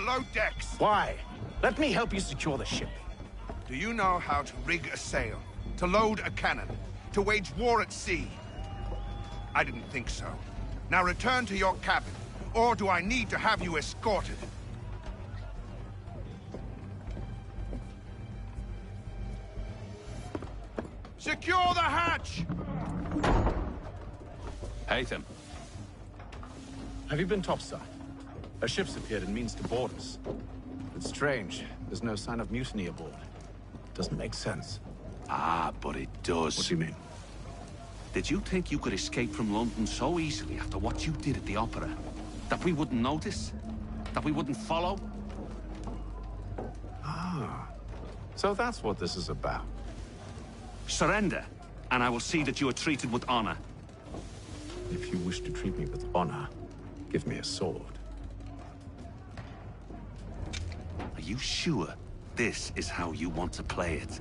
below decks. Why? Let me help you secure the ship. Do you know how to rig a sail? To load a cannon? To wage war at sea? I didn't think so. Now return to your cabin, or do I need to have you escorted? Secure the hatch! Haytham. Have you been topside? A ship's appeared and means to board us. It's strange. There's no sign of mutiny aboard. Doesn't make sense. Ah, but it does. What do you mean? Did you think you could escape from London so easily after what you did at the Opera? That we wouldn't notice? That we wouldn't follow? Ah. So that's what this is about. Surrender, and I will see that you are treated with honor. If you wish to treat me with honor, give me a sword. Are you sure this is how you want to play it?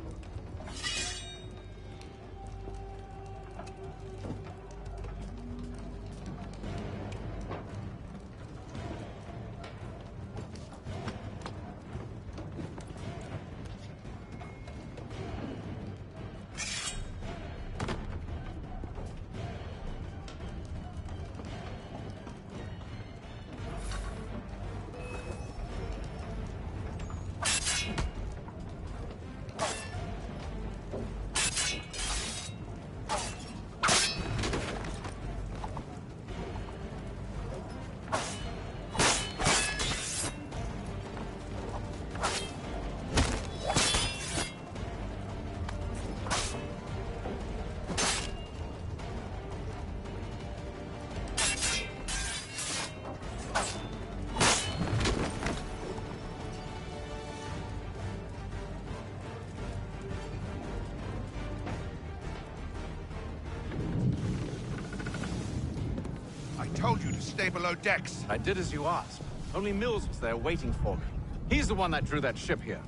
I told you to stay below decks. I did as you asked. Only Mills was there waiting for me. He's the one that drew that ship here.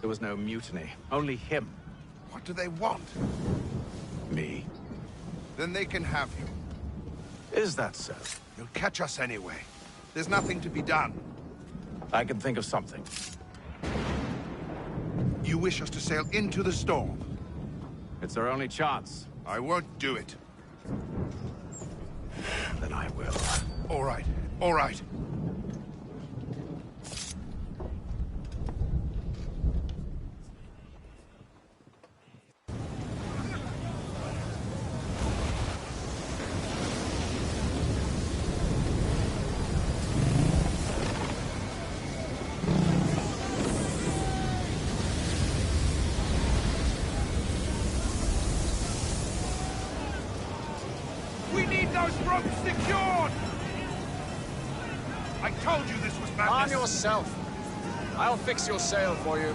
There was no mutiny. Only him. What do they want? Me. Then they can have you. Is that so? You'll catch us anyway. There's nothing to be done. I can think of something. You wish us to sail into the storm? It's our only chance. I won't do it. Then I will. All right, all right. We need those ropes secured! I told you this was madness. Arm yourself. I'll fix your sail for you.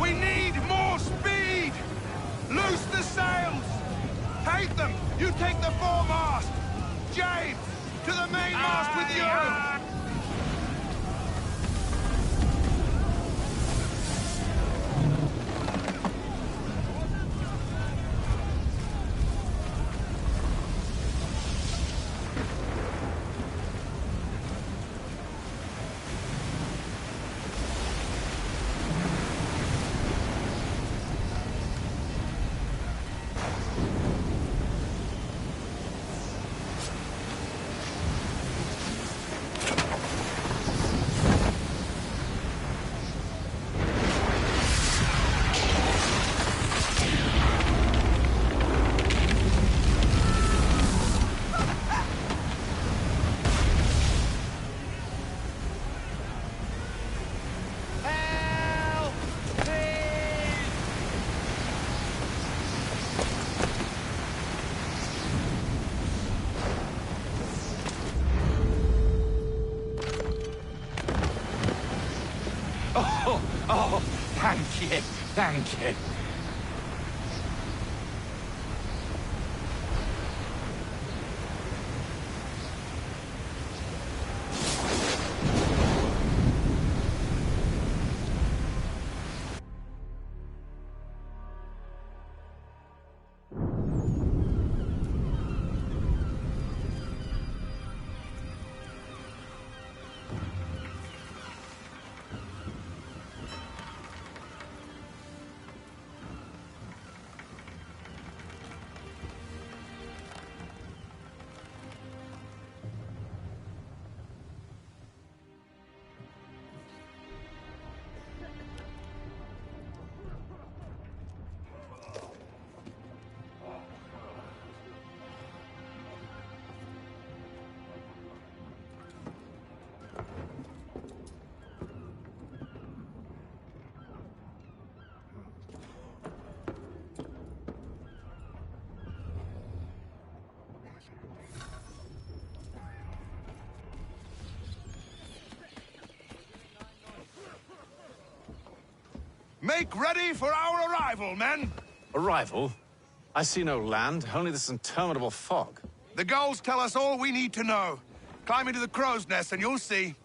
We need more speed! Loose the sails! Haytham, you take the foremast! James, to the mainmast with you! Oh, thank you, thank you. Make ready for our arrival, men! Arrival? I see no land, only this interminable fog. The gulls tell us all we need to know. Climb into the crow's nest and you'll see.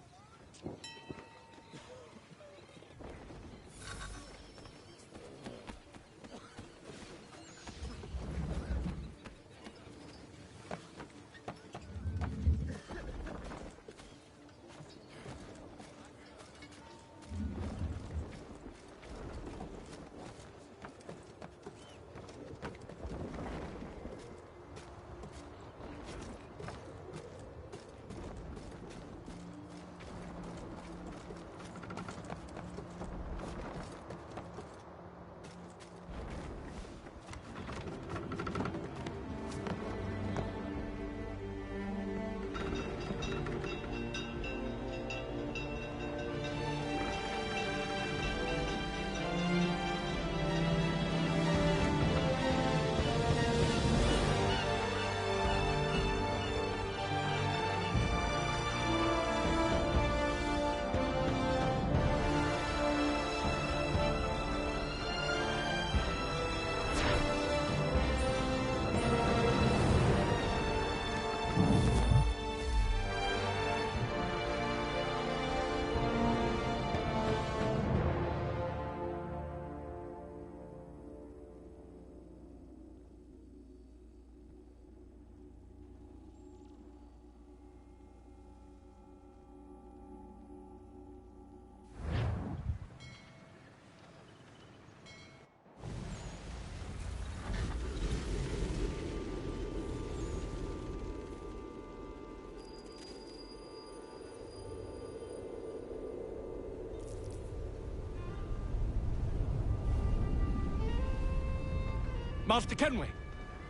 Master Kenway!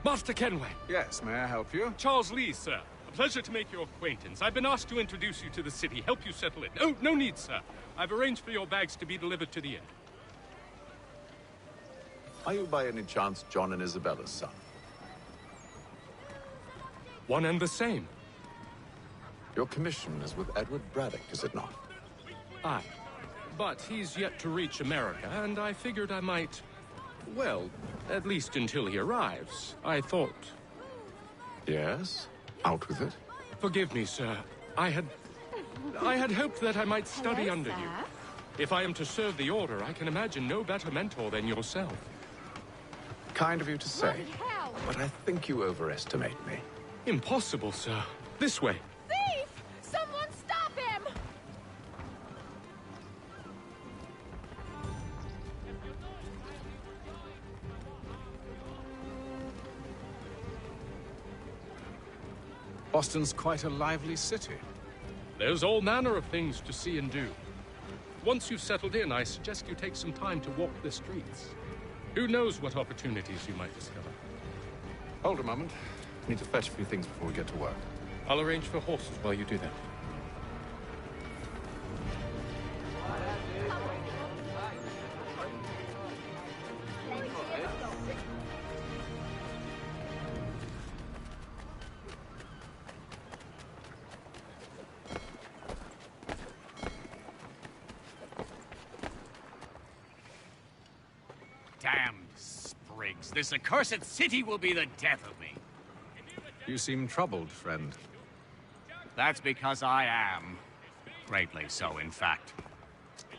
Master Kenway! Yes, may I help you? Charles Lee, sir. A pleasure to make your acquaintance. I've been asked to introduce you to the city, help you settle in. Oh, no need, sir. I've arranged for your bags to be delivered to the inn. Are you by any chance John and Isabella's son? One and the same. Your commission is with Edward Braddock, is it not? Aye. But he's yet to reach America, and I figured I might... Well, at least until he arrives, I thought. Yes? Out with it. Forgive me, sir. I had hoped that I might study under you. If I am to serve the Order, I can imagine no better mentor than yourself. Kind of you to say, but I think you overestimate me. Impossible, sir. This way. Thief! Someone stop him! Boston's quite a lively city. There's all manner of things to see and do. Once you've settled in, I suggest you take some time to walk the streets. Who knows what opportunities you might discover. Hold a moment. I need to fetch a few things before we get to work. I'll arrange for horses while you do that. Damned sprigs. This accursed city will be the death of me. You seem troubled, friend. That's because I am. Greatly so, in fact.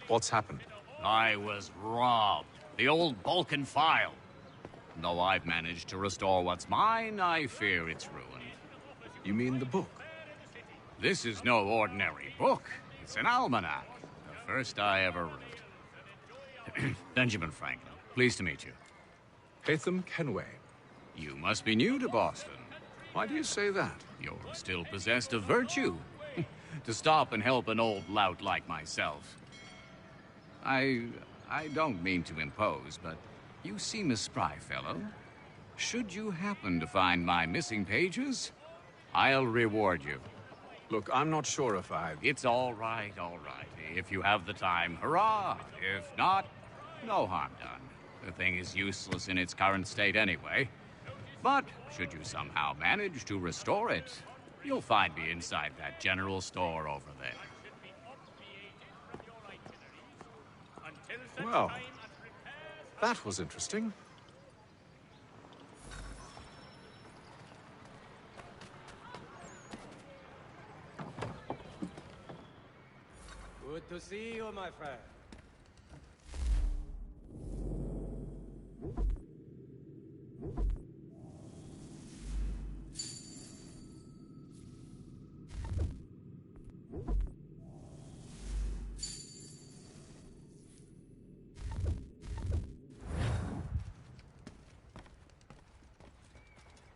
What's happened? I was robbed. The old Balkan file. Though I've managed to restore what's mine, I fear it's ruined. You mean the book? This is no ordinary book. It's an almanac. The first I ever wrote. Benjamin Franklin, pleased to meet you. Hatham Kenway. You must be new to Boston. Why do you say that? You're still possessed of virtue. To stop and help an old lout like myself. I don't mean to impose, but you seem a spry fellow. Should you happen to find my missing pages, I'll reward you. Look, I'm not sure if It's all right, all right. If you have the time, hurrah! If not, no harm done. The thing is useless in its current state anyway. But should you somehow manage to restore it, you'll find me inside that general store over there. Well, that was interesting. Good to see you, my friend.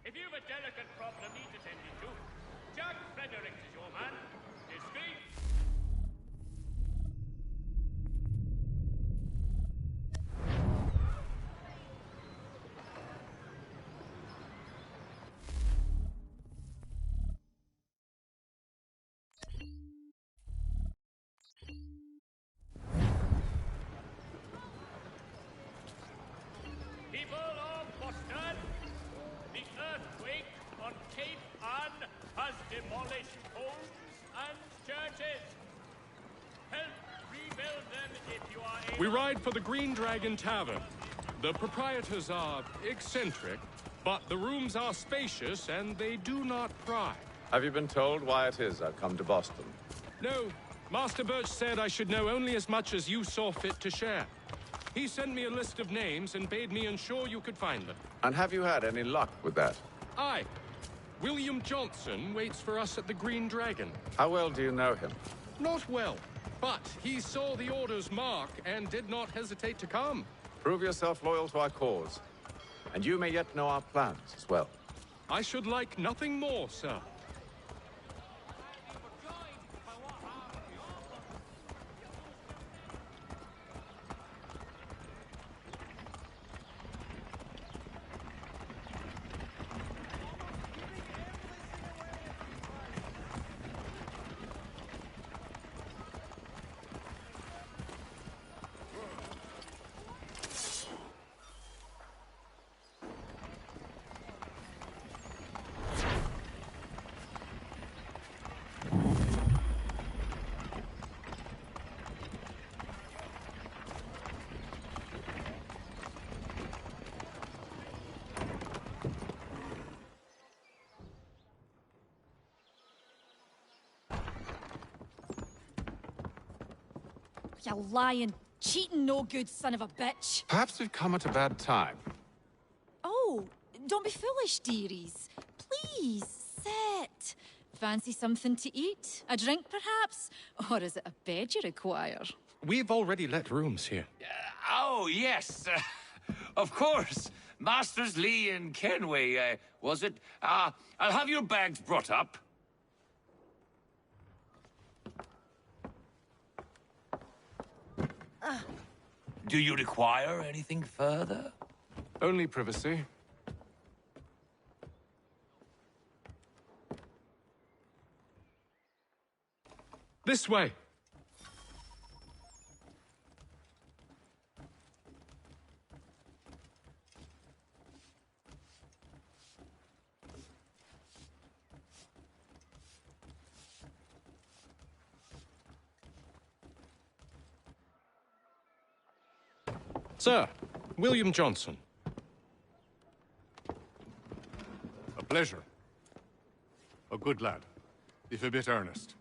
If you've a delicate problem need attending to, Jack Fredericks is your man. Discreet. People of Boston, the earthquake on Cape Ann has demolished homes and churches. Help rebuild them if you are able. We ride for the Green Dragon Tavern. The proprietors are eccentric, but the rooms are spacious and they do not pry. Have you been told why it is I've come to Boston? No, Master Birch said I should know only as much as you saw fit to share. He sent me a list of names and bade me ensure you could find them. And have you had any luck with that? Aye. William Johnson waits for us at the Green Dragon. How well do you know him? Not well, but he saw the order's mark and did not hesitate to come. Prove yourself loyal to our cause. And you may yet know our plans as well. I should like nothing more, sir. You lying, cheating, no good son of a bitch. Perhaps we've come at a bad time. Oh, don't be foolish, dearies. Please, sit. Fancy something to eat? A drink, perhaps? Or is it a bed you require? We've already let rooms here. Oh, yes. Of course. Masters Lee and Kenway, was it? I'll have your bags brought up. Do you require anything further? Only privacy. This way. Sir, William Johnson. A pleasure. A good lad, if a bit earnest.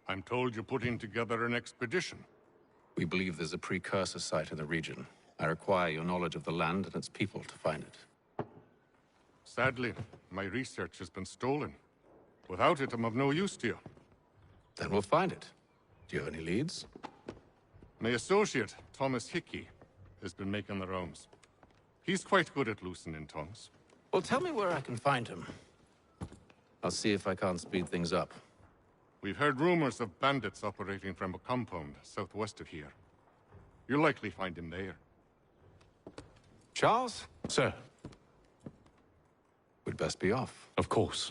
I'm told you're putting together an expedition. We believe there's a precursor site in the region. I require your knowledge of the land and its people to find it. Sadly, my research has been stolen. Without it, I'm of no use to you. Then we'll find it. Do you have any leads? My associate, Thomas Hickey, has been making the rounds. He's quite good at loosening tongues. Well, tell me where I can find him. I'll see if I can't speed things up. We've heard rumors of bandits operating from a compound southwest of here. You'll likely find him there. Charles? Sir. We'd best be off. Of course.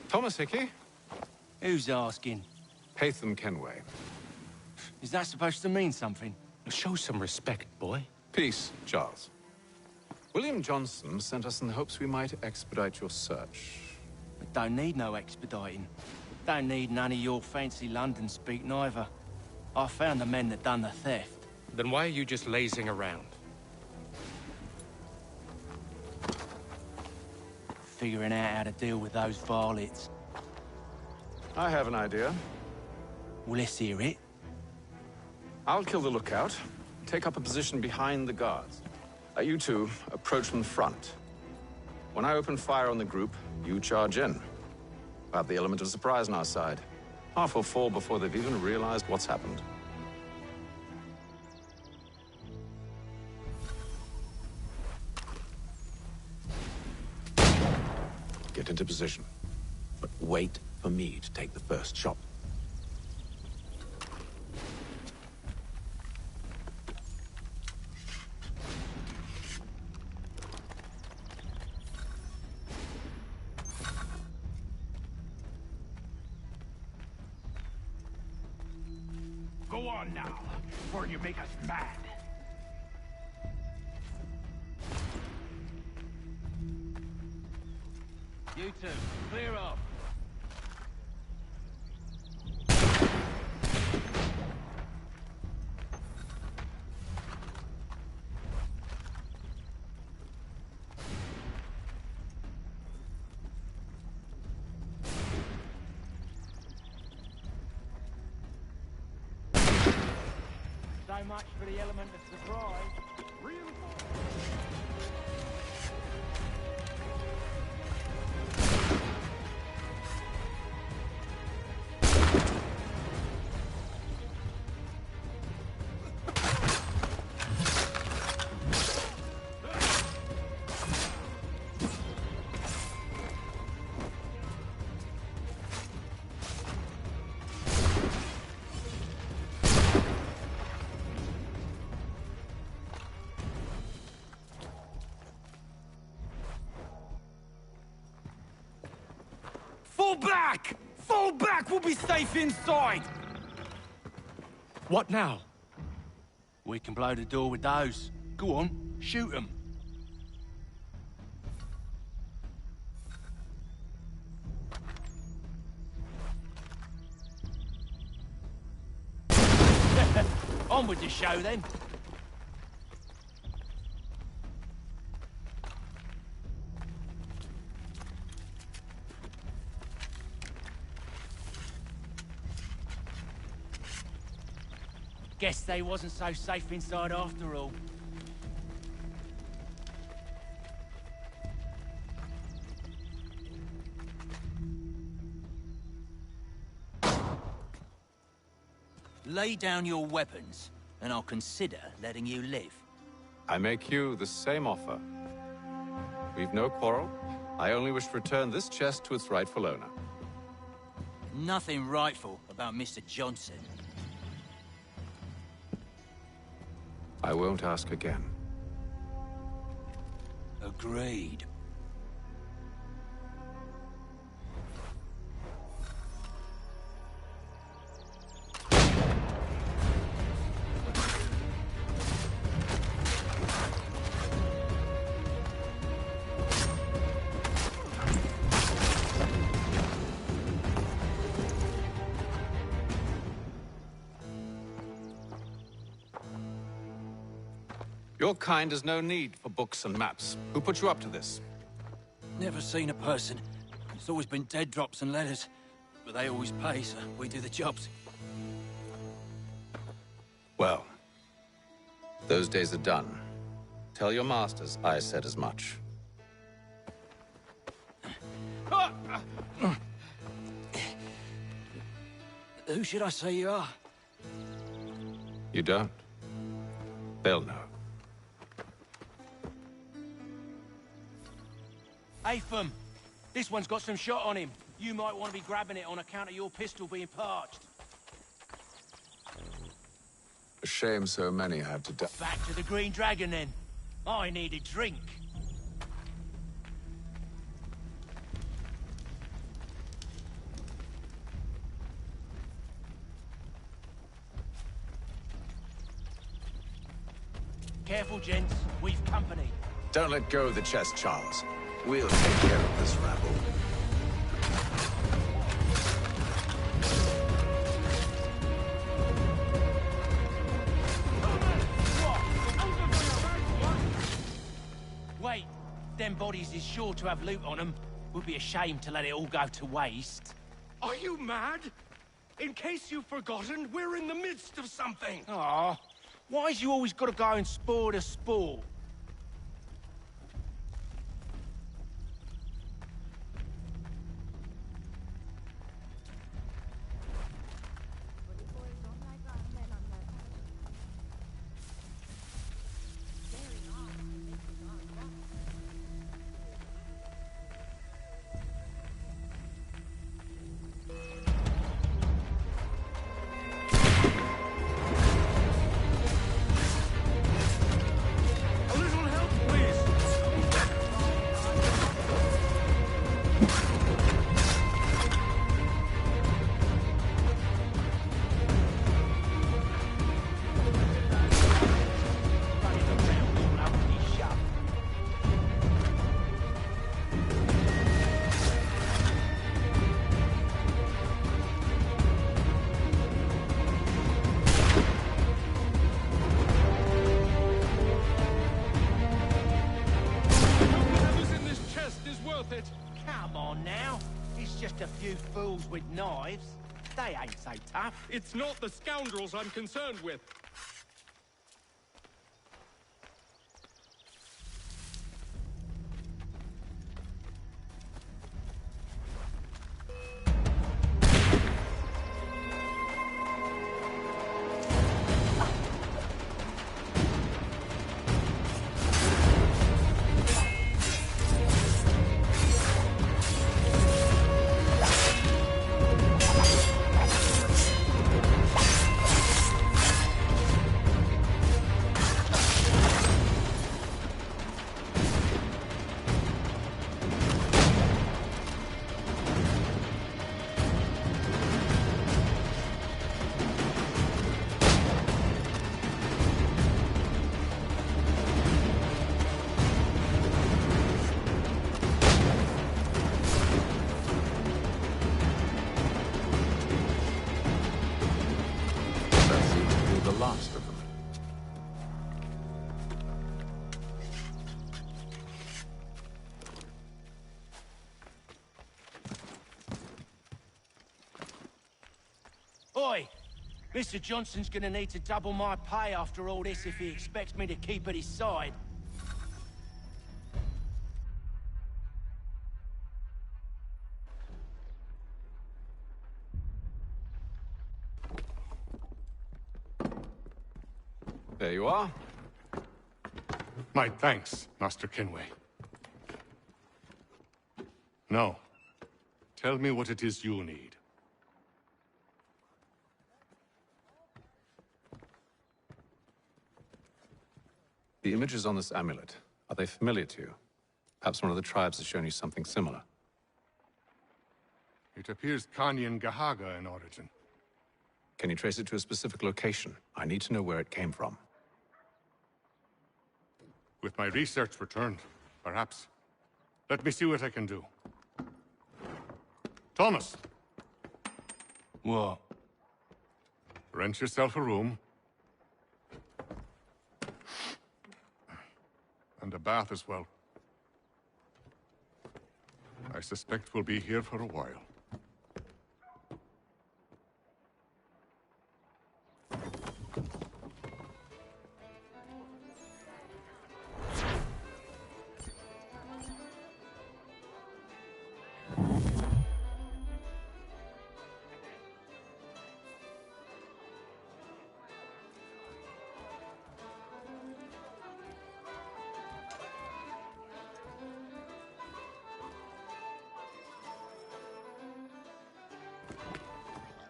Thomas Hickey? Who's asking? Haytham Kenway. Is that supposed to mean something? Show some respect, boy. Peace, Charles. William Johnson sent us in the hopes we might expedite your search. We don't need no expediting. Don't need none of your fancy London speak neither. I found the men that done the theft. Then why are you just lazing around? Figuring out how to deal with those varlets. I have an idea. Well, let's hear it. I'll kill the lookout, take up a position behind the guards. You two approach from the front. When I open fire on the group, you charge in. We'll have the element of surprise on our side. Half will fall before they've even realized what's happened. Get into position, but wait for me to take the first shot. Go on now, before you make us mad. You two, clear off. So much for the element of surprise. Fall back! Fall back! We'll be safe inside! What now? We can blow the door with those. Go on, shoot them. On with the show, then. Guess they wasn't so safe inside after all. Lay down your weapons, and I'll consider letting you live. I make you the same offer. We've no quarrel. I only wish to return this chest to its rightful owner. Nothing rightful about Mr. Johnson. I won't ask again. Agreed. Your kind has no need for books and maps. Who put you up to this? Never seen a person. It's always been dead drops and letters. But they always pay, so we do the jobs. Well, those days are done. Tell your masters I said as much. Who should I say you are? You don't? They'll know. Atham, this one's got some shot on him. You might want to be grabbing it on account of your pistol being parched. A shame so many have to die. Back to the Green Dragon, then. I need a drink. Careful, gents. We've company. Don't let go of the chest, Charles. We'll take care of this rabble. Wait, them bodies is sure to have loot on them. Would be a shame to let it all go to waste. Are you mad? In case you've forgotten, we're in the midst of something. Aw, why's you always got to go and spoil the sport? Come on now. It's just a few fools with knives. They ain't so tough. It's not the scoundrels I'm concerned with. Oi! Mr. Johnson's gonna need to double my pay after all this if he expects me to keep at his side. There you are. My thanks, Master Kenway. Now, tell me what it is you need. The images on this amulet, are they familiar to you? Perhaps one of the tribes has shown you something similar. It appears Kanyan Gahaga in origin. Can you trace it to a specific location? I need to know where it came from. With my research returned, perhaps. Let me see what I can do. Thomas! What? Rent yourself a room. And a bath as well. I suspect we'll be here for a while.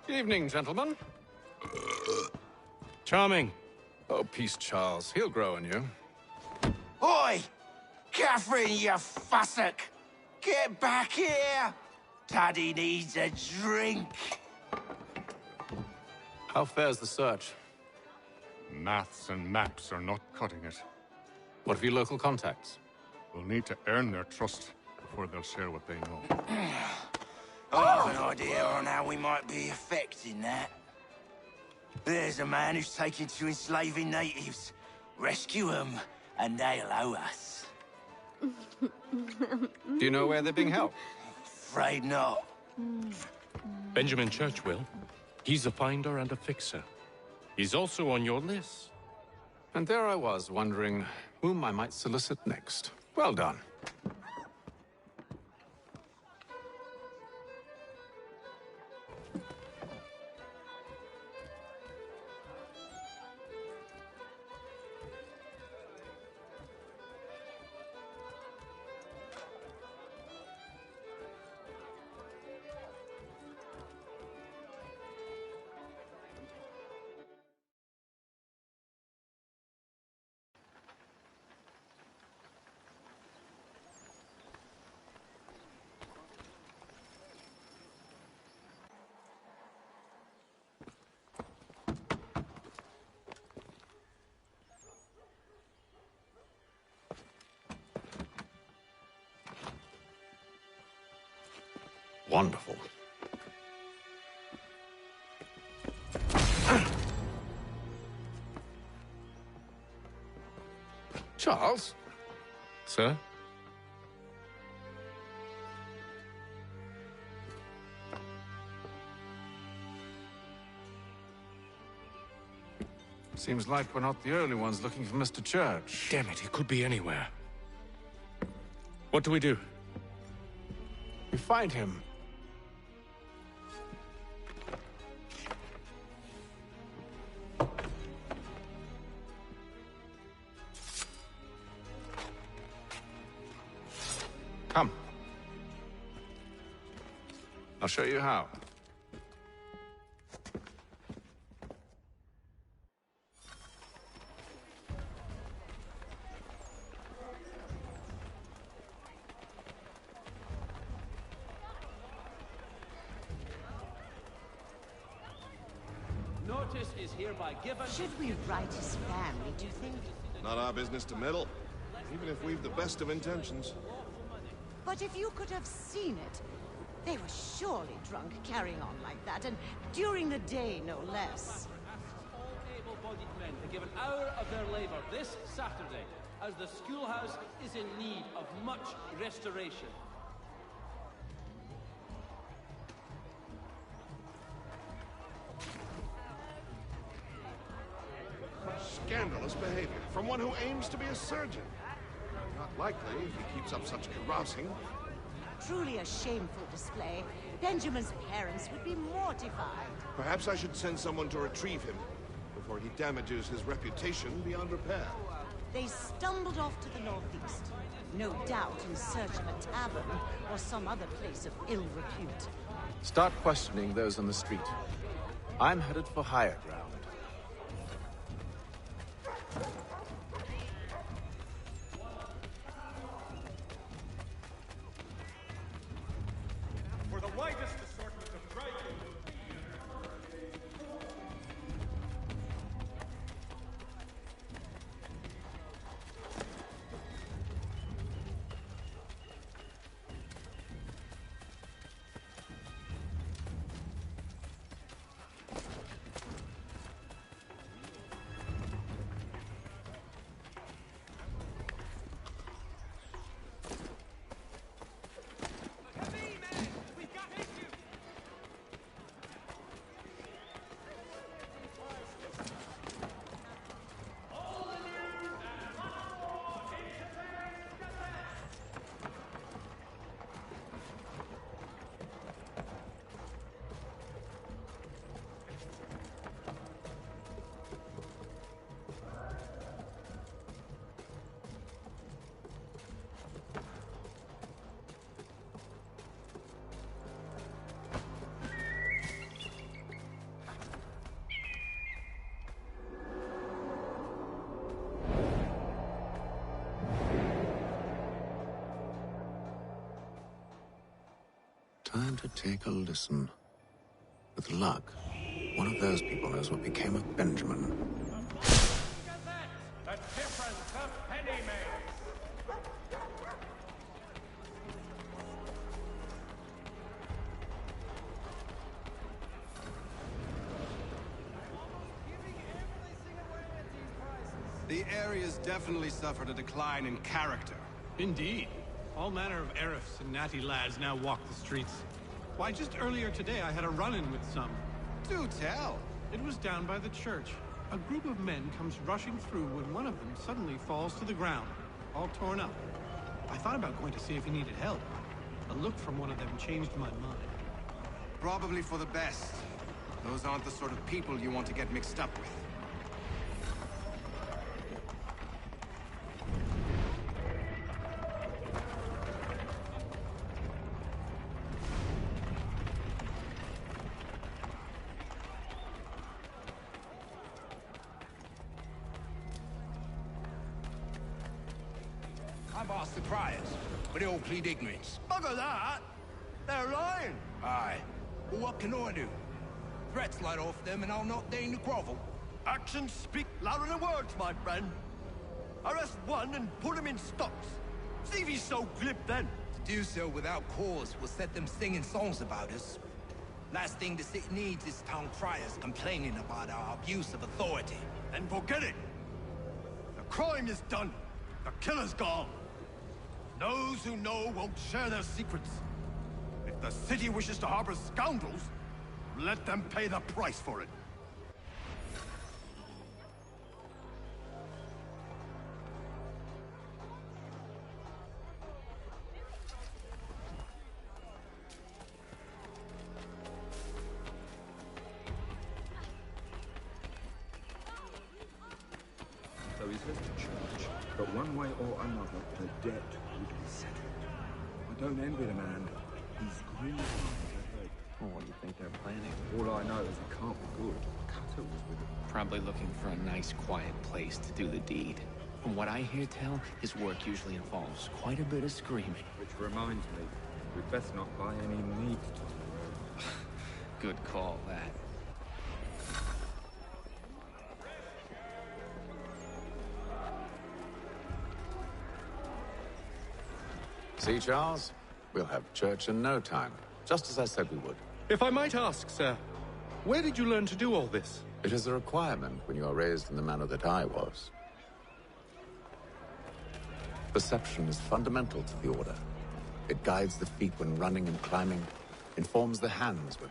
Evening, gentlemen. Charming. Oh, peace, Charles. He'll grow on you. Oi! Catherine, you fussock! Get back here! Daddy needs a drink. How fares the search? Maths and maps are not cutting it. What of your local contacts? We'll need to earn their trust before they'll share what they know. I have an idea on how we might be affecting that. There's a man who's taken to enslaving natives. Rescue them, and they'll owe us. Do you know where they're being held? Afraid not. Benjamin Church will. He's a finder and a fixer. He's also on your list. And there I was, wondering whom I might solicit next. Well done. Wonderful. Charles? Sir? Seems like we're not the only ones looking for Mr. Church. Damn it, he could be anywhere. What do we do? We find him. Come. I'll show you how. Notice is hereby given. Should we write his family, do you think? Not our business to meddle, even if we've the best of intentions. But if you could have seen it, they were surely drunk carrying on like that, and during the day, no less. All able-bodied men to give an hour of their labor this Saturday, as the schoolhouse is in need of much restoration. Scandalous behavior from one who aims to be a surgeon. Not likely if he keeps up such carousing. Truly a shameful display. Benjamin's parents would be mortified. Perhaps I should send someone to retrieve him before he damages his reputation beyond repair. They stumbled off to the northeast, no doubt in search of a tavern or some other place of ill repute. Start questioning those on the street. I'm headed for higher ground. For the widest assortment of dry goods. Time to take a listen. With luck, one of those people knows what became of Benjamin. The difference of penny makes. The area's definitely suffered a decline in character. Indeed. All manner of Arifs and natty lads now walk the streets. Why, just earlier today I had a run-in with some. Do tell. It was down by the church. A group of men comes rushing through when one of them suddenly falls to the ground, all torn up. I thought about going to see if he needed help. A look from one of them changed my mind. Probably for the best. Those aren't the sort of people you want to get mixed up with. I've asked the criers, but they all plead ignorance. Bugger that! They're lying! Aye. Well, what can I do? Threats light off them and I'll not deign to grovel. Actions speak louder than words, my friend. Arrest one and put him in stocks. See if he's so glib then. To do so without cause will set them singing songs about us. Last thing the city needs is town criers complaining about our abuse of authority. Then forget it. The crime is done. The killer's gone. Those who know won't share their secrets. If the city wishes to harbor scoundrels, let them pay the price for it. So he says to church, but one way or another, the debt would be settled. I don't envy the man. He's green. Well, what do you think they're planning? All I know is it can't be good. Cutter was with him. Probably looking for a nice, quiet place to do the deed. From what I hear tell, his work usually involves quite a bit of screaming. Which reminds me, we'd best not buy any meat on the road. Good call, that. See, Charles? We'll have church in no time, just as I said we would. If I might ask, sir, where did you learn to do all this? It is a requirement when you are raised in the manner that I was. Perception is fundamental to the Order. It guides the feet when running and climbing, informs the hands when...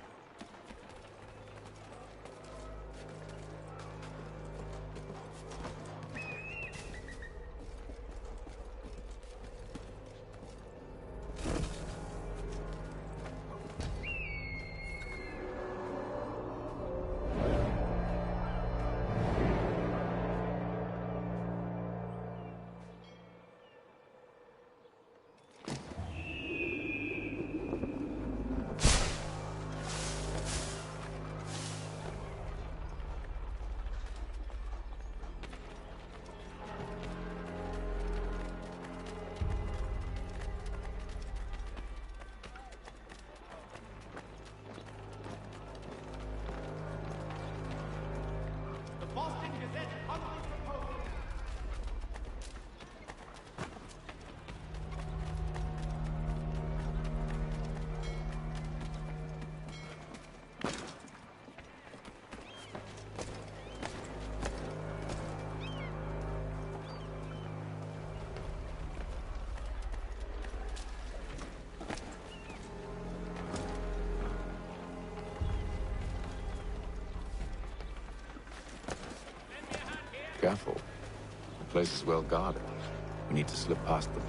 Let humbly propose. Careful. The place is well guarded. We need to slip past them.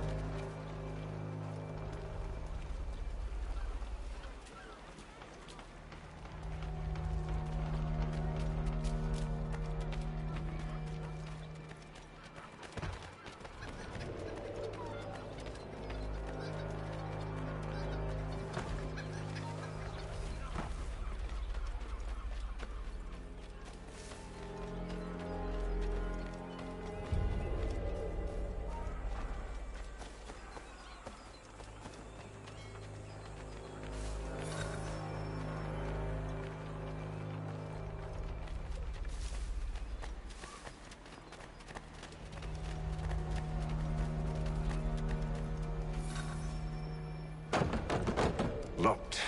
Locked.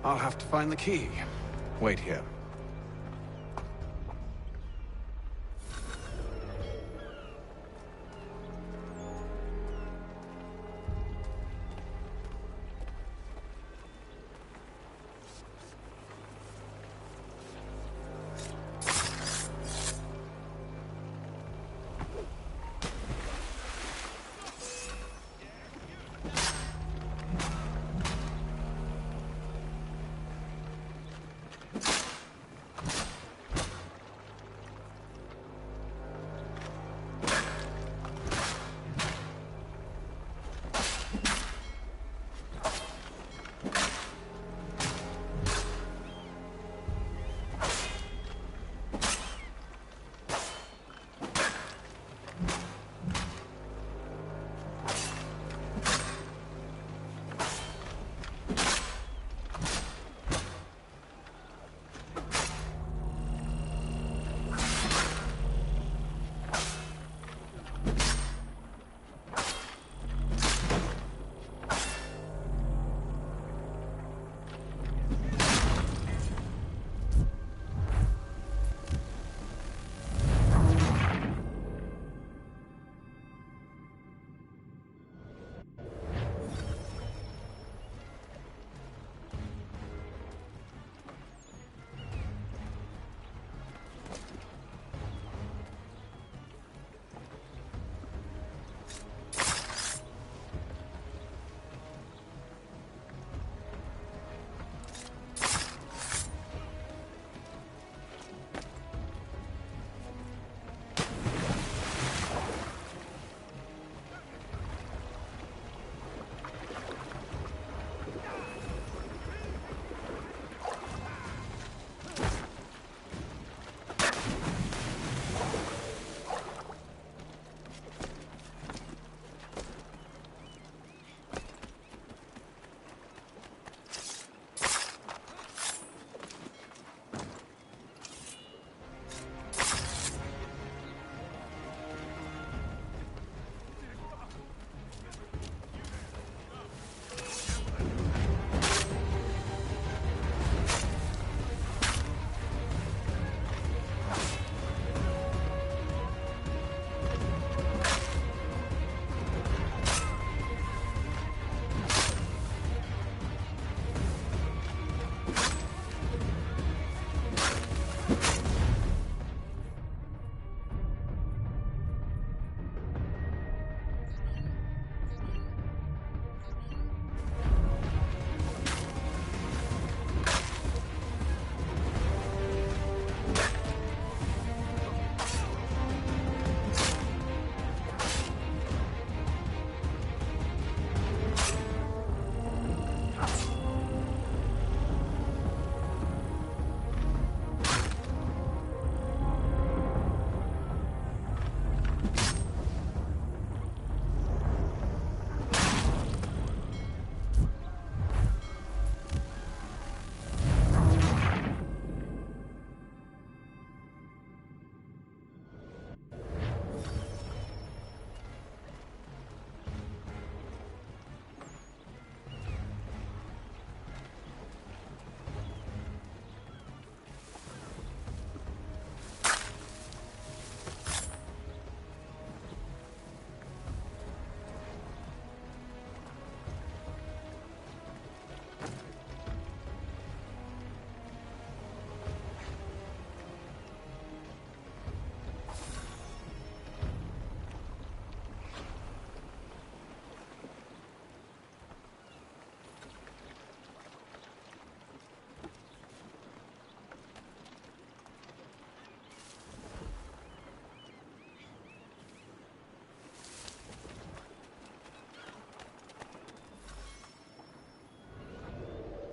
I'll have to find the key. Wait here.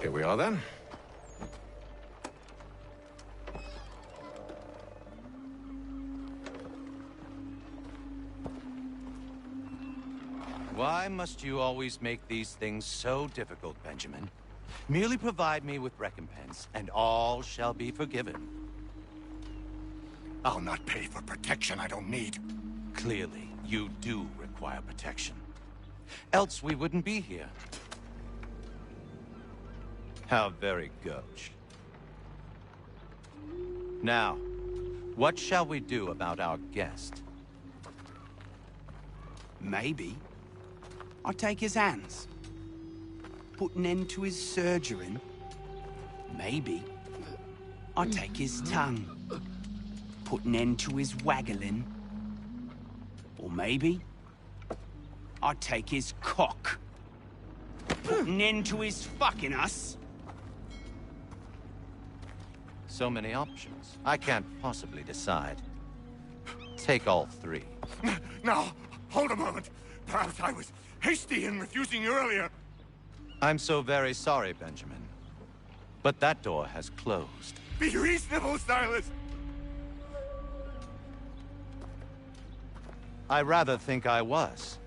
Here we are then. Why must you always make these things so difficult, Benjamin? Merely provide me with recompense, and all shall be forgiven. I'll not pay for protection I don't need. Clearly, you do require protection. Else we wouldn't be here. How very gauche. Now, what shall we do about our guest? Maybe I'll take his hands. Put an end to his surgering. Maybe I'll take his tongue. Put an end to his waggling. Or maybe I'll take his cock. Put an end to his fucking us. So many options. I can't possibly decide. Take all three. Now, hold a moment. Perhaps I was hasty in refusing you earlier. I'm so very sorry, Benjamin. But that door has closed. Be reasonable, Silas! I rather think I was.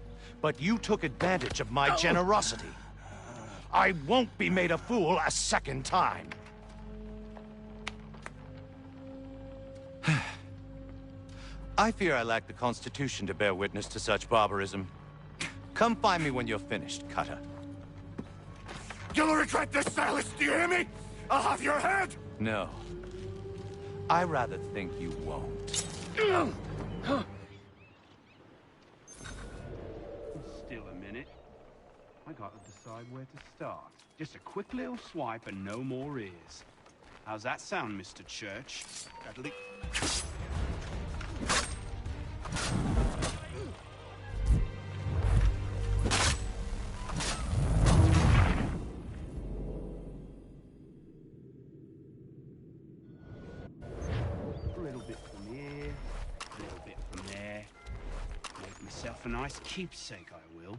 But you took advantage of my generosity. I won't be made a fool a second time. I fear I lack the constitution to bear witness to such barbarism. Come find me when you're finished, Cutter. You'll regret this, Silas, do you hear me? I'll have your head! No. I rather think you won't. Still a minute. I gotta decide where to start. Just a quick little swipe and no more ears. How's that sound, Mr. Church? Dudley. A nice keepsake, I will.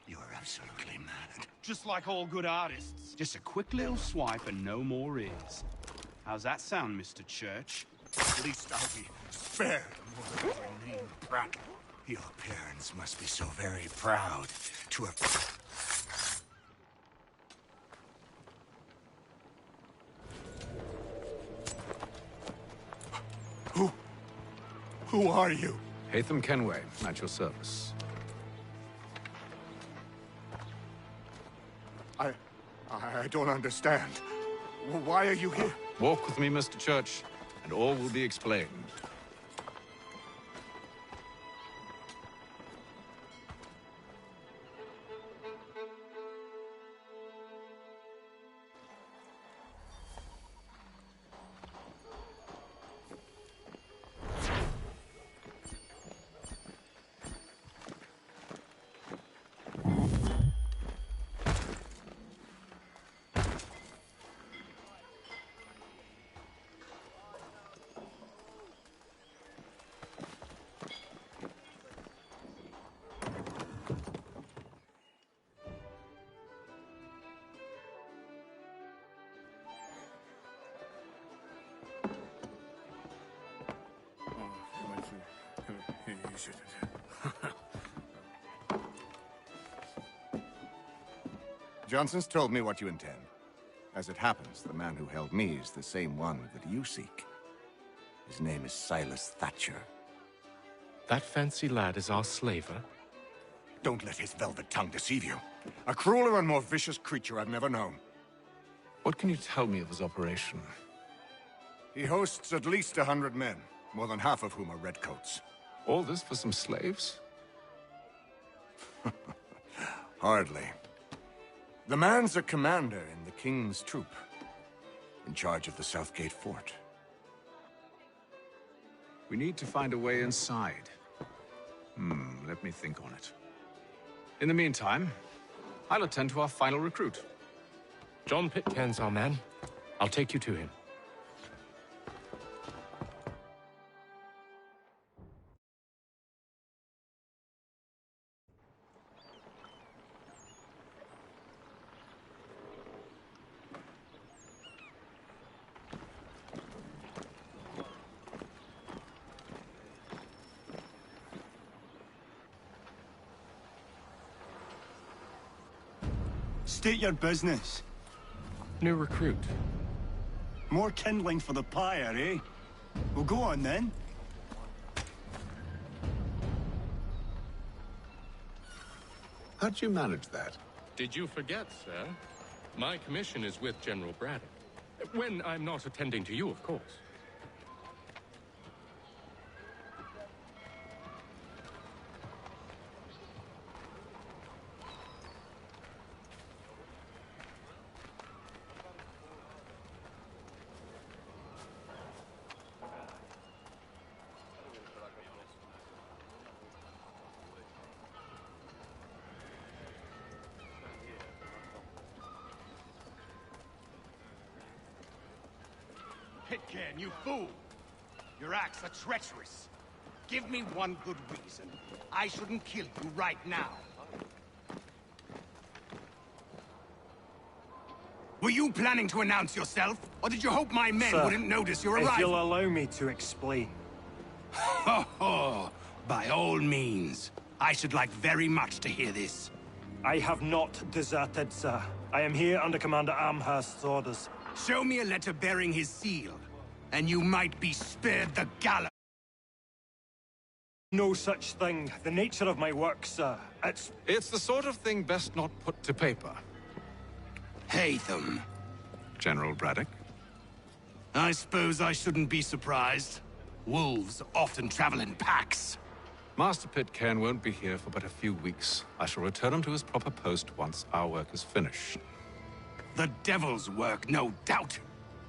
You're absolutely mad. Just like all good artists. Just a quick little swipe and no more ears. How's that sound, Mr. Church? At least I'll be spared more than your name, Pratt. Your parents must be so very proud to have... Who are you? Hatham Kenway, at your service. I don't understand. Why are you here? Walk with me, Mr. Church, and all will be explained. Johnson's told me what you intend. As it happens, the man who held me is the same one that you seek. His name is Silas Thatcher. That fancy lad is our slaver? Don't let his velvet tongue deceive you. A crueler and more vicious creature I've never known. What can you tell me of his operation? He hosts at least 100 men, more than half of whom are redcoats. All this for some slaves? Hardly. The man's a commander in the King's troop, in charge of the Southgate Fort. We need to find a way inside. Let me think on it. In the meantime, I'll attend to our final recruit. John Pitcairn's our man. I'll take you to him. State your business. New recruit. More kindling for the pyre, eh? Well, go on then. How'd you manage that? Did you forget, sir? My commission is with General Braddock. When I'm not attending to you, of course. Pitcairn, you fool! Your acts are treacherous. Give me one good reason. I shouldn't kill you right now. Were you planning to announce yourself? Or did you hope my men Sir, wouldn't notice your if arrival? you'll allow me to explain. Ho ho! By all means. I should like very much to hear this. I have not deserted, sir. I am here under Commander Amherst's orders. Show me a letter bearing his seal, and you might be spared the gallows. No such thing. The nature of my work, sir. It's the sort of thing best not put to paper. Haytham. General Braddock? I suppose I shouldn't be surprised. Wolves often travel in packs. Master Pitcairn won't be here for but a few weeks. I shall return him to his proper post once our work is finished. The devil's work, no doubt.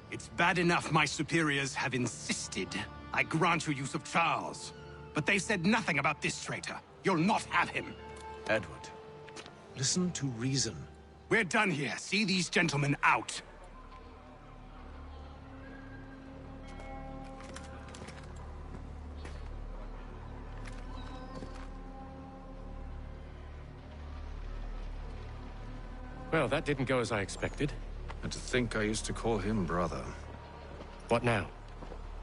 It's bad enough my superiors have insisted I grant you use of Charles. But they said nothing about this traitor. You'll not have him. Edward, listen to reason. We're done here. See these gentlemen out. Well, that didn't go as I expected. And to think I used to call him brother. What now?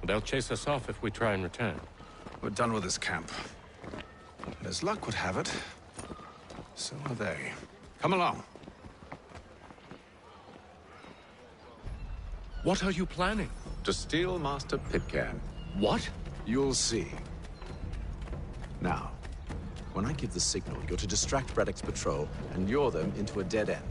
They'll chase us off if we try and return. We're done with this camp. And as luck would have it, so are they. Come along. What are you planning? To steal Master Pitcairn. What? You'll see. Now, when I give the signal, you're to distract Braddock's patrol and lure them into a dead end.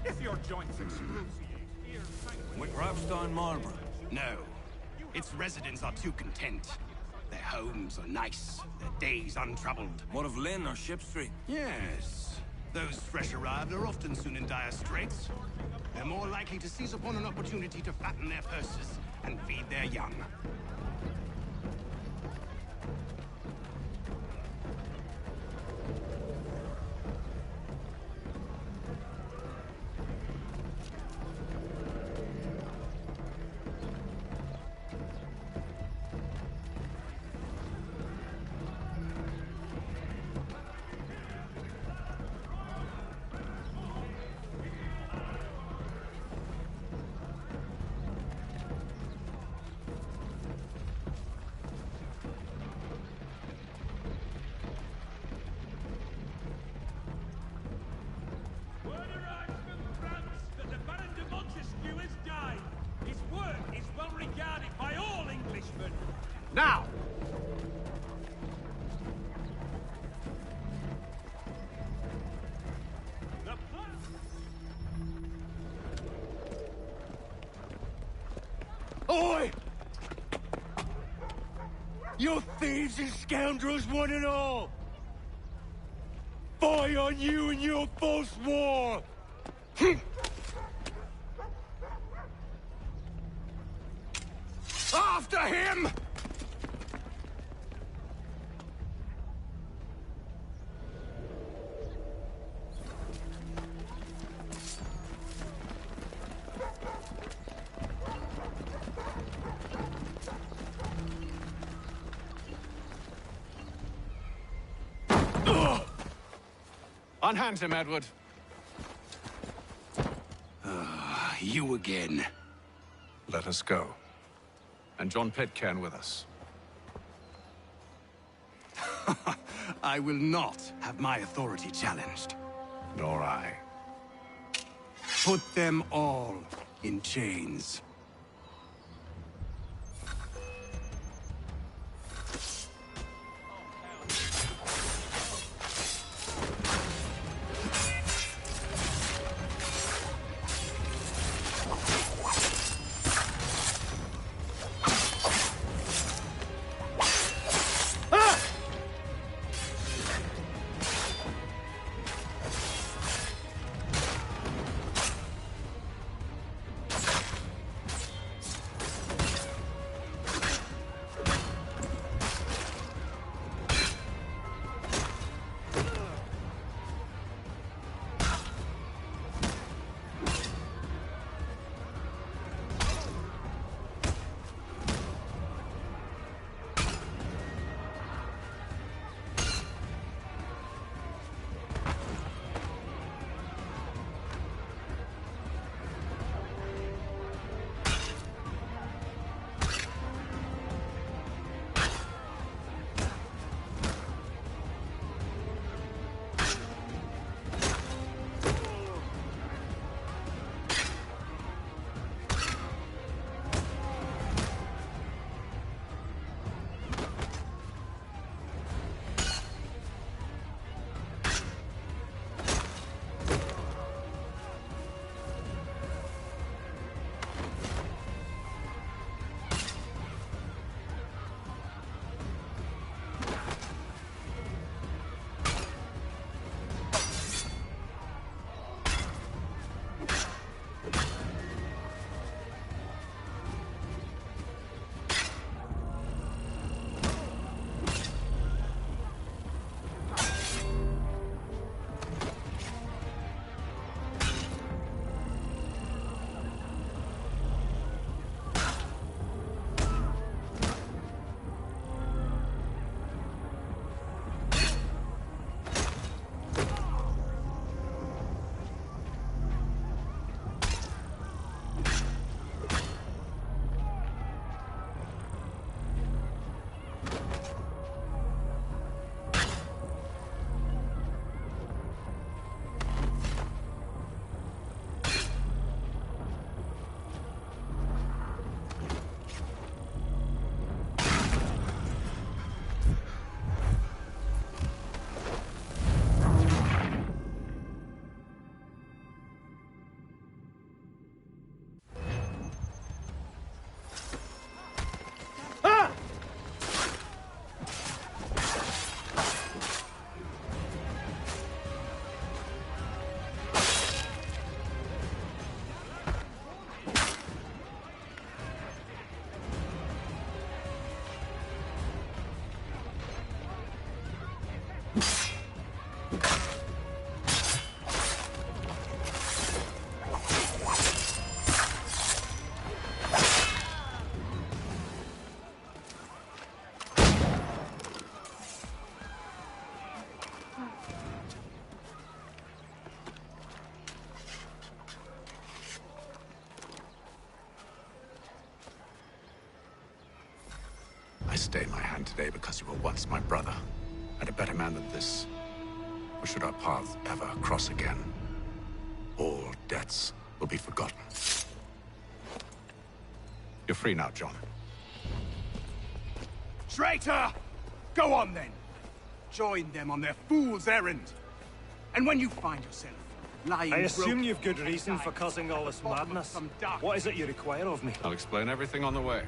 If your joints excruciate, here, Grafstein Marlborough? No. Its residents are too content. Their homes are nice, their days untroubled. What of Lynn or Ship Street? Yes. Those fresh arrived are often soon in dire straits. They're more likely to seize upon an opportunity to fatten their purses and feed their young. Now! Oi! You thieves and scoundrels, one and all! Fie on you and your false war! After him! Unhand him, Edward. You again. Let us go. And John Pitcairn with us. I will not have my authority challenged. Nor I. Put them all in chains. I stayed my hand today because you were once my brother, and a better man than this. Or should our paths ever cross again, all debts will be forgotten. You're free now, John. Traitor! Go on then. Join them on their fool's errand. And when you find yourself lying I assume broken you've good reason for causing all this madness. What is it you require of me? I'll explain everything on the way.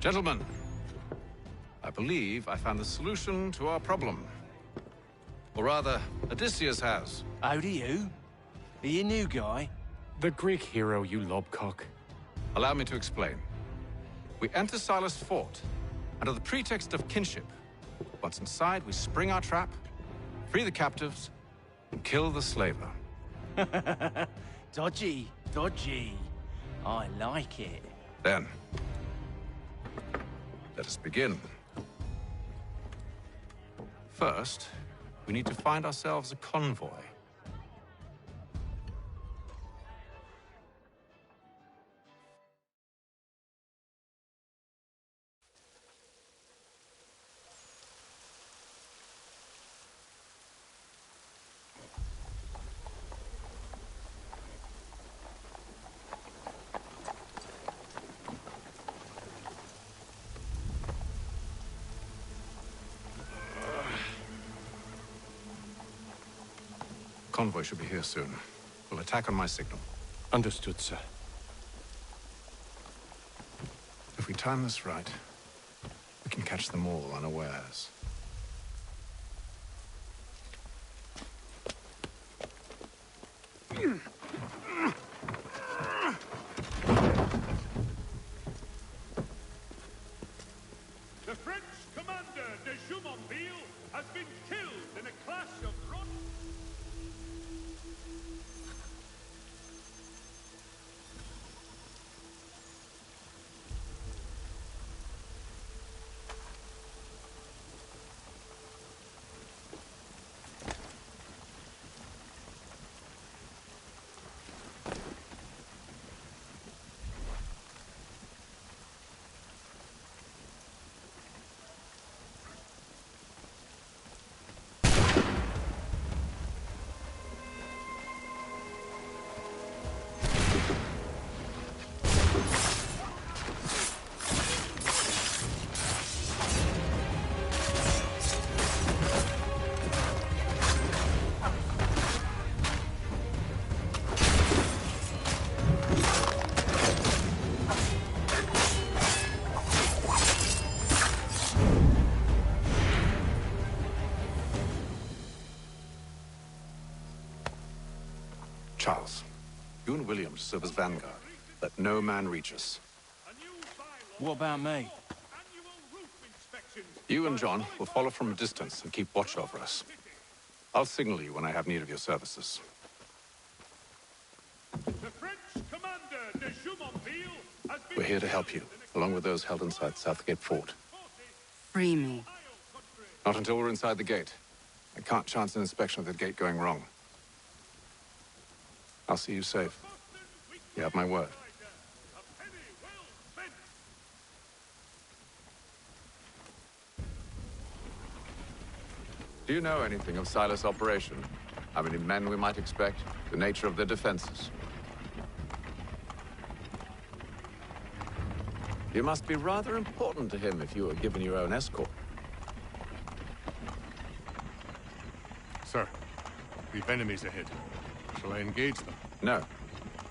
Gentlemen, I believe I found the solution to our problem. Or rather, Odysseus has. How do you? Are you a new guy? The Greek hero, you lobcock. Allow me to explain. We enter Silas' fort under the pretext of kinship. Once inside, we spring our trap, free the captives, and kill the slaver. Dodgy, dodgy. I like it. Then, let us begin. First, we need to find ourselves a convoy. Convoy should be here soon. We'll attack on my signal. Understood, sir. If we time this right, we can catch them all unawares. The French commander de Jumonville has been killed in a clash of rods. Charles, you and William serve as vanguard. Let no man reach us. What about me? You and John will follow from a distance and keep watch over us. I'll signal you when I have need of your services. The French commander de Jumonville has been We're here to help you, along with those held inside Southgate Fort. Free me. Not until we're inside the gate. I can't chance an inspection of the gate going wrong. I'll see you safe. You have my word. Do you know anything of Silas' operation? How many men we might expect? The nature of their defenses? You must be rather important to him if you were given your own escort. Sir, we've enemies ahead. Shall I engage them? No.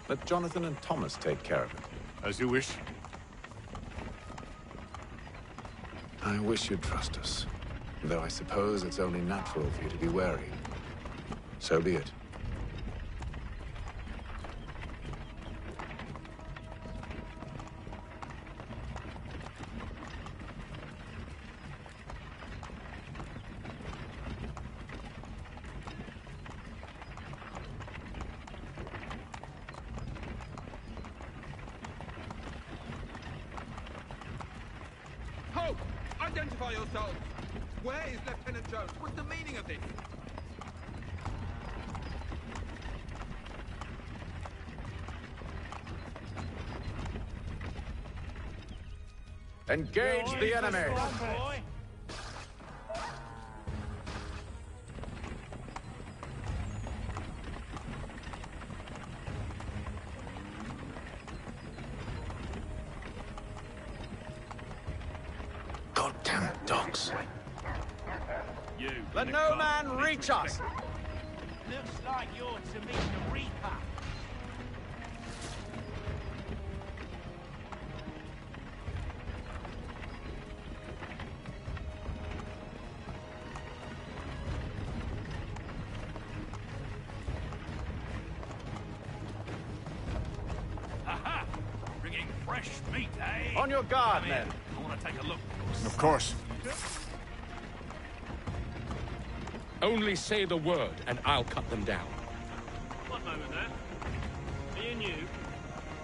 Let Jonathan and Thomas take care of it. As you wish. I wish you'd trust us. Though I suppose it's only natural for you to be wary. So be it. Halt! Identify yourselves! Where is Lieutenant Jones? What's the meaning of this? Engage the enemy! Goddamn dogs. Let no man reach us! Looks like you're to meet the Reaper. fresh meat, eh? On your guard, Come in. men. I want to take a look. Of course. Only say the word, and I'll cut them down. One moment there. Me and you.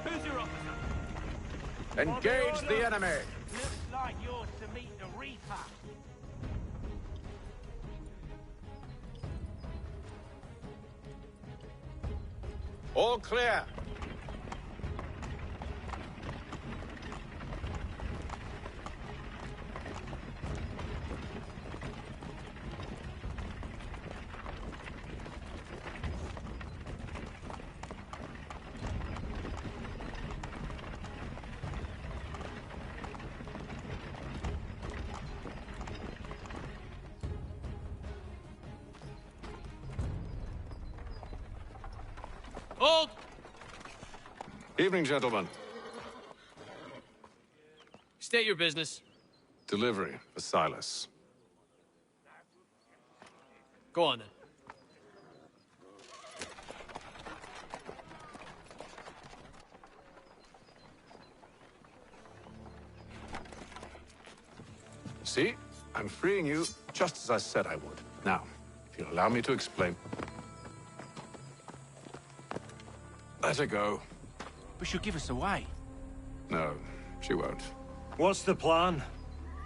Who's your officer? Engage the enemy. Looks like you're to meet the Reaper. All clear. Hold! Evening, gentlemen. State your business. Delivery for Silas. Go on, then. See? I'm freeing you just as I said I would. Now, if you'll allow me to explain. Let her go. But she'll give us away. No, she won't. What's the plan?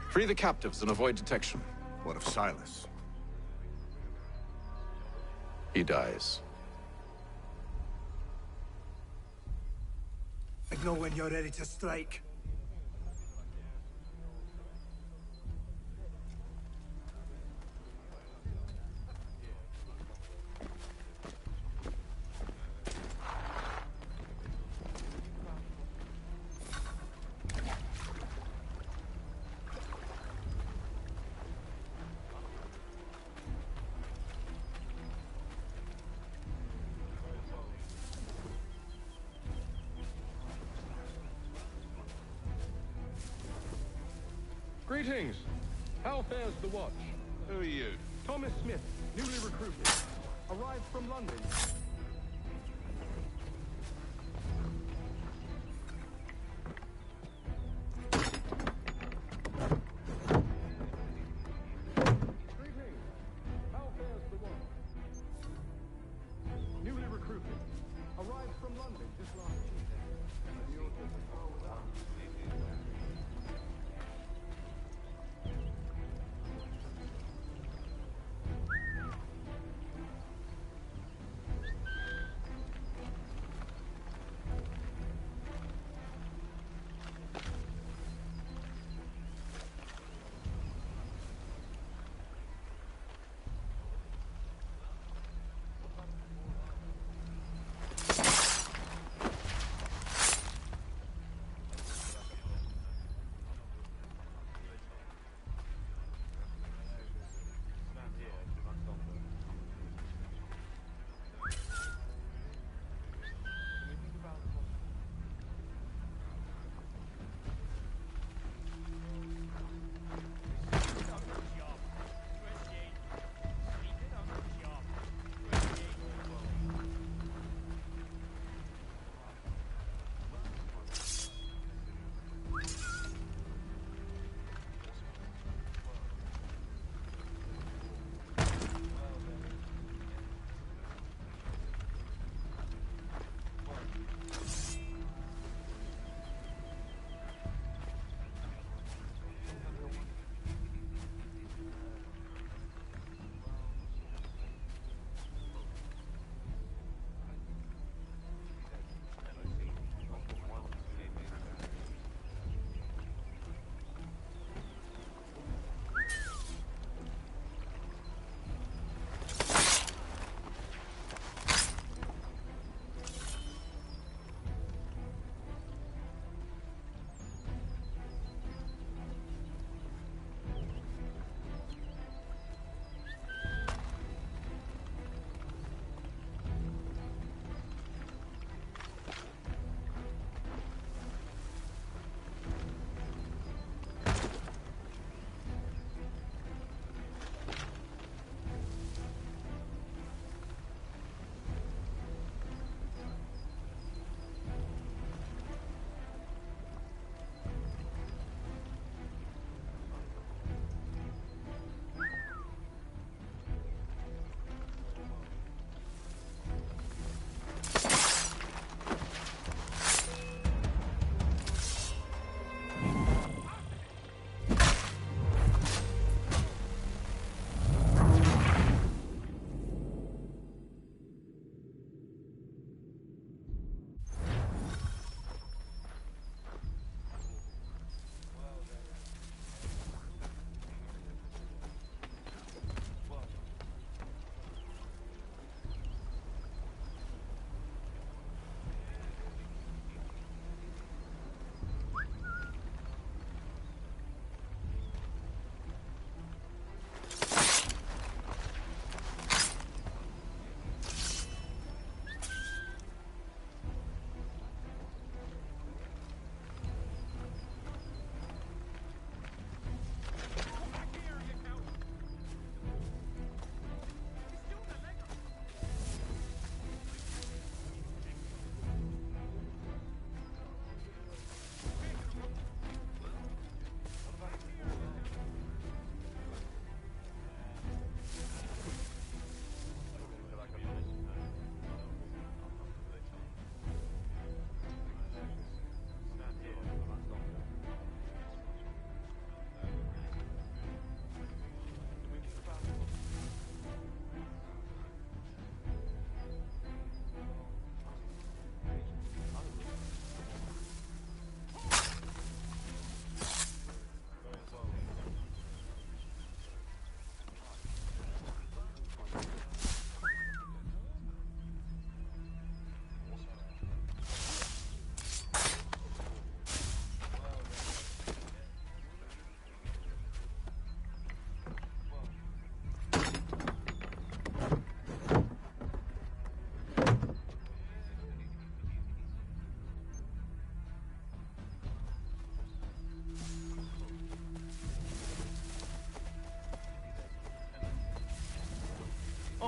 Free the captives and avoid detection. What of Silas? He dies. Signal when you're ready to strike. Greetings. How fares the watch? Who are you? Thomas Smith, newly recruited. Arrived from London. Greetings. How fares the watch? Newly recruited. Arrived from London just last Tuesday.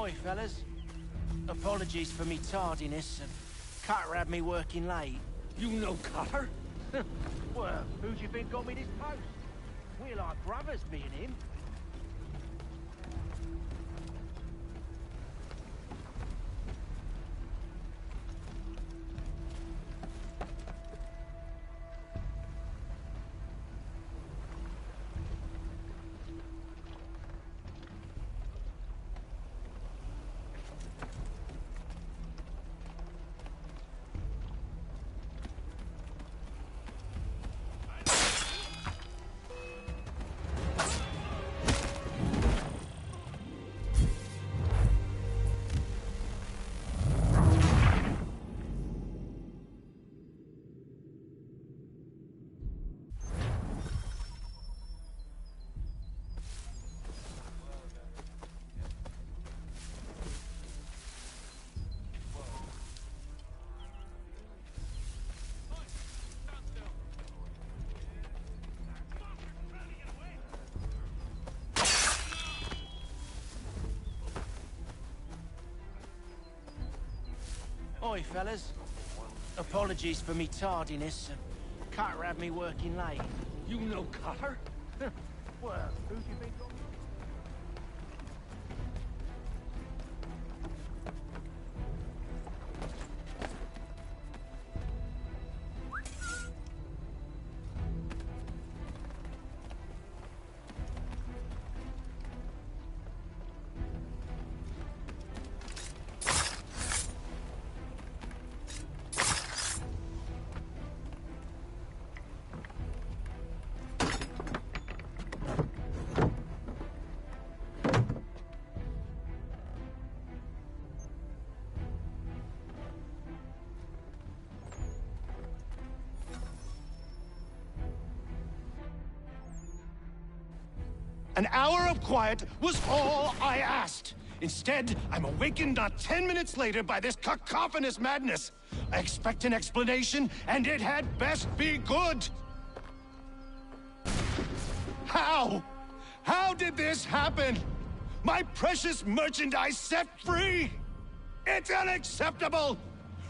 Oi, fellas. Apologies for me tardiness. Cutter had me working late. You know Cutter? Well, who do you think got me this post? We're like brothers, me and him. Oi, fellas. Apologies for me tardiness. Cutter had me working late. You know Cutter? Well, who do you think got me? An hour of quiet was all I asked. Instead, I'm awakened not 10 minutes later by this cacophonous madness. I expect an explanation, and it had best be good. How? How did this happen? My precious merchandise set free? It's unacceptable!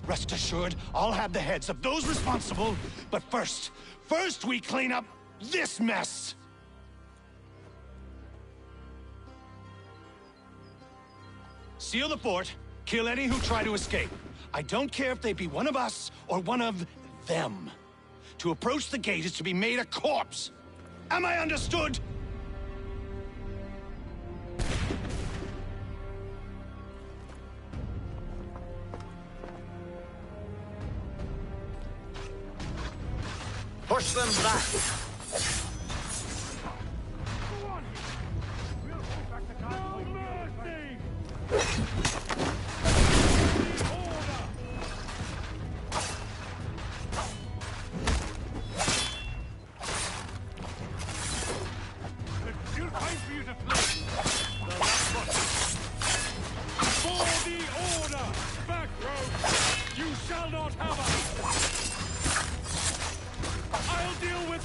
Rest assured, I'll have the heads of those responsible, but first we clean up this mess! Seal the fort, kill any who try to escape. I don't care if they be one of us or one of them. To approach the gate is to be made a corpse. Am I understood? Push them back!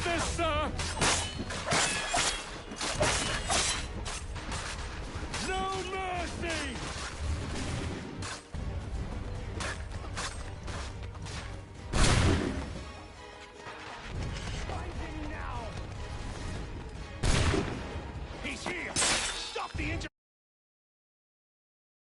This, sir!